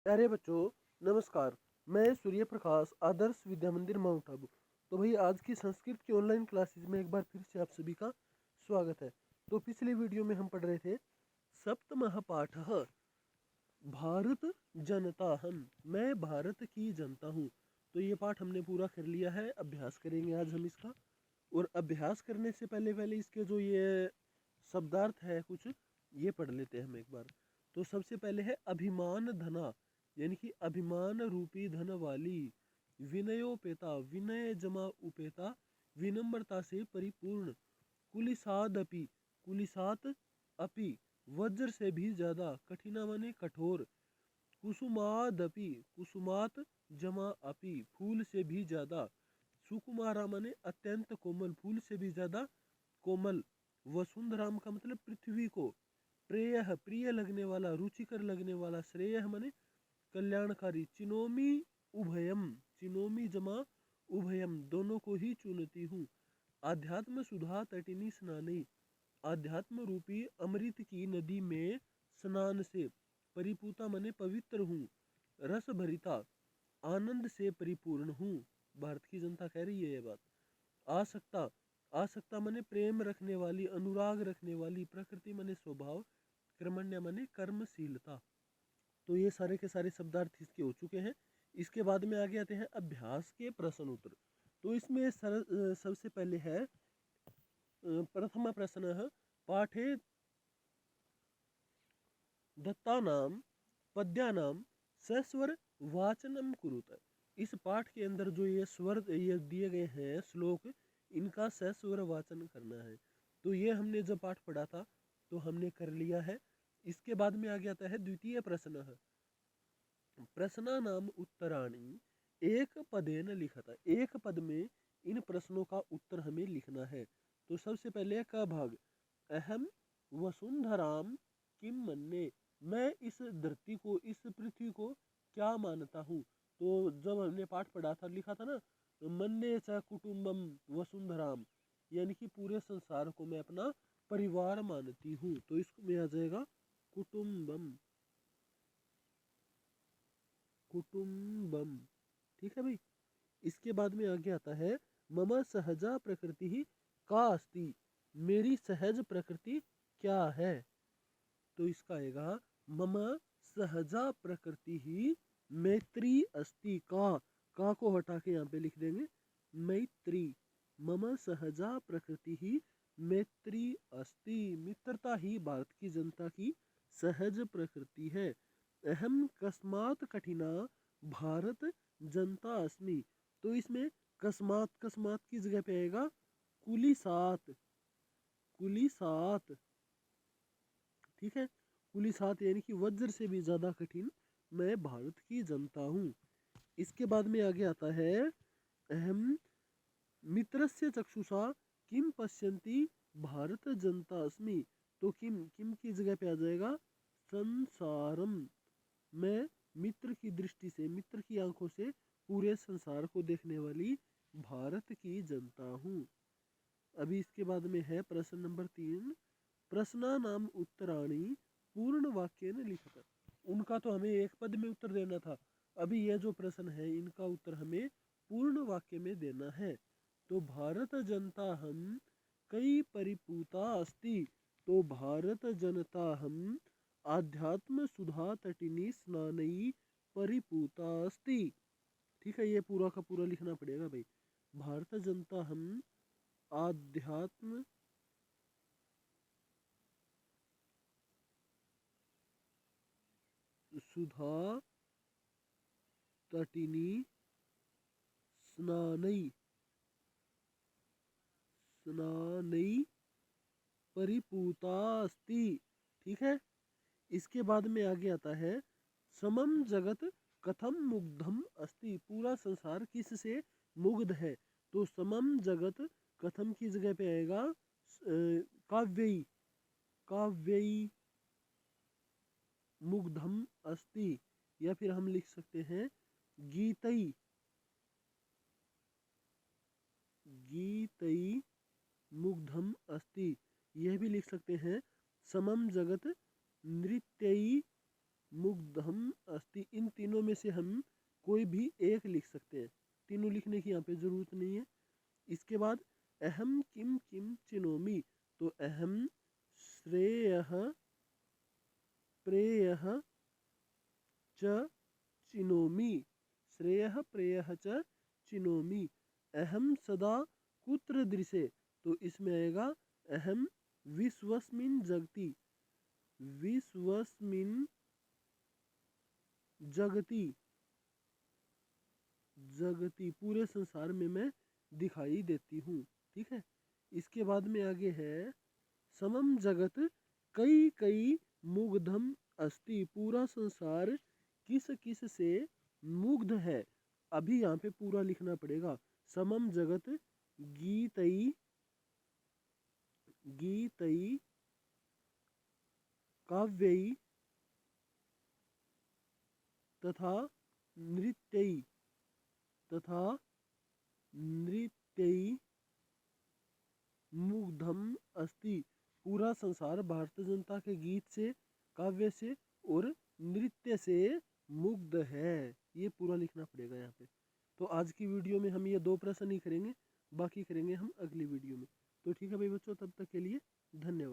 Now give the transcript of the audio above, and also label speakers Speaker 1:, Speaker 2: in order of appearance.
Speaker 1: प्यारे बच्चों, नमस्कार। मैं सूर्य प्रकाश, आदर्श विद्या मंदिर माउंट आबू। तो भाई, आज की संस्कृत की ऑनलाइन क्लासेस में एक बार फिर से आप सभी का स्वागत है। तो पिछले वीडियो में हम पढ़ रहे थे सप्तमः पाठ, भारत जनता हम, मैं भारत की जनता हूँ। तो ये पाठ हमने पूरा कर लिया है, अभ्यास करेंगे आज हम इसका। और अभ्यास करने से पहले पहले इसके जो ये शब्दार्थ है कुछ, ये पढ़ लेते हैं हम एक बार। तो सबसे पहले है अभिमान धना, यानी कि अभिमान रूपी धन वाली। विनयोपेता, विनय जमा उपेता, विनम्रता से परिपूर्ण। कुलिसादपि, कुलिसात अपि, वज्र से भी ज्यादा। कठिना माने कठोर। कुसुमादपि, कुसुमात जमा अपि, फूल से भी ज्यादा। सुकुमारा माने अत्यंत कोमल, फूल से भी ज्यादा कोमल। वसुंधराम का मतलब पृथ्वी को। प्रेय, प्रिय लगने वाला, रुचिकर लगने वाला। श्रेय माने कल्याणकारी। चिनोमी उभयम, चिनोमी जमा उभयम, दोनों को ही चुनती हूँ। आध्यात्म सुधा तटिनी स्नानी, आध्यात्म रूपी अमृत की नदी में स्नान से। परिपूता माने पवित्र हूँ। रस भरिता, आनंद से परिपूर्ण हूँ। भारत की जनता कह रही है ये बात। आसक्ता, आसक्ता माने प्रेम रखने वाली, अनुराग रखने वाली। प्रकृति माने स्वभाव। कर्मण्य माने कर्मशीलता। तो ये सारे के सारे शब्दार्थ इसके हो चुके हैं। इसके बाद में आगे आते हैं अभ्यास के प्रश्न उत्तर। तो इसमें सबसे पहले है प्रथम प्रश्न, पाठे दत्तानाम पद्यानाम सस्वर वाचनम कुरुत। इस पाठ के अंदर जो ये स्वर ये दिए गए हैं श्लोक, इनका सस्वर वाचन करना है। तो ये हमने जब पाठ पढ़ा था तो हमने कर लिया है। इसके बाद में आगे आता है द्वितीय प्रश्न, प्रश्नानाम उत्तराणि एक पदेन लिखत। एक पद में इन प्रश्नों का उत्तर हमें लिखना है। तो सबसे पहले का भाग, अहम वसुंधराम किम मन्ये, मैं इस धरती को, इस पृथ्वी को क्या मानता हूँ। तो जब हमने पाठ पढ़ा था, लिखा था ना, मन्ये च कुटुम्बम वसुंधराम, यानी कि पूरे संसार को मैं अपना परिवार मानती हूँ। तो इसमें आ जाएगा कुटुम्बम, कुटुम्बम। ठीक है भाई। इसके बाद में आगे आता है मम सहजा प्रकृति ही का अस्ति, मेरी सहज प्रकृति क्या है। तो इसका आएगा मम सहजा प्रकृति ही मैत्री अस्ति। का को हटा के यहाँ पे लिख देंगे मैत्री। मम सहजा प्रकृति ही मैत्री अस्ति, मित्रता ही भारत की जनता की सहज प्रकृति है। अहम कस्मात कठिना भारत जनता अस्मि। तो इसमें कस्मात, कस्मात की जगह पे आएगा कुलिसात, कुलिसात। ठीक है, कुलिसात यानी कि वज्र से भी ज्यादा कठिन मैं भारत की जनता हूँ। इसके बाद में आगे आता है अहम मित्रस्य चक्षुषा किम पश्यन्ति भारत जनता अस्मि। तो किम, किम की जगह पे आ जाएगा संसारम, मैं मित्र की दृष्टि से, मित्र की आंखों से पूरे संसार को देखने वाली भारत की जनता हूँ। अभी इसके बाद में है प्रश्न नंबर 3, प्रश्नानाम उत्तराणि पूर्ण वाक्य ने लिखत। उनका तो हमें एक पद में उत्तर देना था, अभी ये जो प्रश्न है इनका उत्तर हमें पूर्ण वाक्य में देना है। तो भारत जनता हम कई परिपूता अस्ति। तो भारत जनता हम आध्यात्म सुधा तटिनी स्नानई परिपूता अस्ति। ठीक है, ये पूरा का पूरा लिखना पड़ेगा भाई। भारत जनता हम आध्यात्म सुधा तटिनी स्नानई, स्नानई परिपूता अस्ति। ठीक है। इसके बाद में आगे आता है समम जगत कथम मुग्धम अस्ति। पूरा संसार किस से मुग्ध है। तो समम जगत कथम की जगह पे आएगा काव्यई, काव्यई मुग्धम अस्ति। या फिर हम लिख सकते हैं गीतई, गीतई मुग्धम अस्ति। यह भी लिख सकते हैं समम जगत नृत्यई मुग्धम अस्ति। इन में से हम कोई भी एक लिख सकते हैं, तीनों लिखने की यहाँ पे ज़रूरत नहीं है। इसके बाद अहम किम किम चिनोमी, तो अहम श्रेयः प्रेयः च चिनोमी, श्रेयः प्रेयः च चिनोमी। अहम सदा कुत्र दृशे, तो इसमें आएगा अहम विश्वस्मिन् जगति, विश्वस्मिन् जगति, जगति पूरे संसार में मैं दिखाई देती हूँ। ठीक है। इसके बाद में आगे है समम जगत कई कई मुग्धम अस्ति, पूरा संसार किस किस से मुग्ध है। अभी यहाँ पे पूरा लिखना पड़ेगा। समम जगत गीतई, गीतई काव्यई तथा नृत्यई, तथा नृत्यई मुग्धम अस्ति, पूरा संसार भारतीय जनता के गीत से, काव्य से और नृत्य से मुग्ध है। ये पूरा लिखना पड़ेगा यहाँ पे। तो आज की वीडियो में हम ये 2 प्रश्न ही करेंगे, बाकी करेंगे हम अगली वीडियो में। तो ठीक है भाई बच्चों, तब तक के लिए धन्यवाद।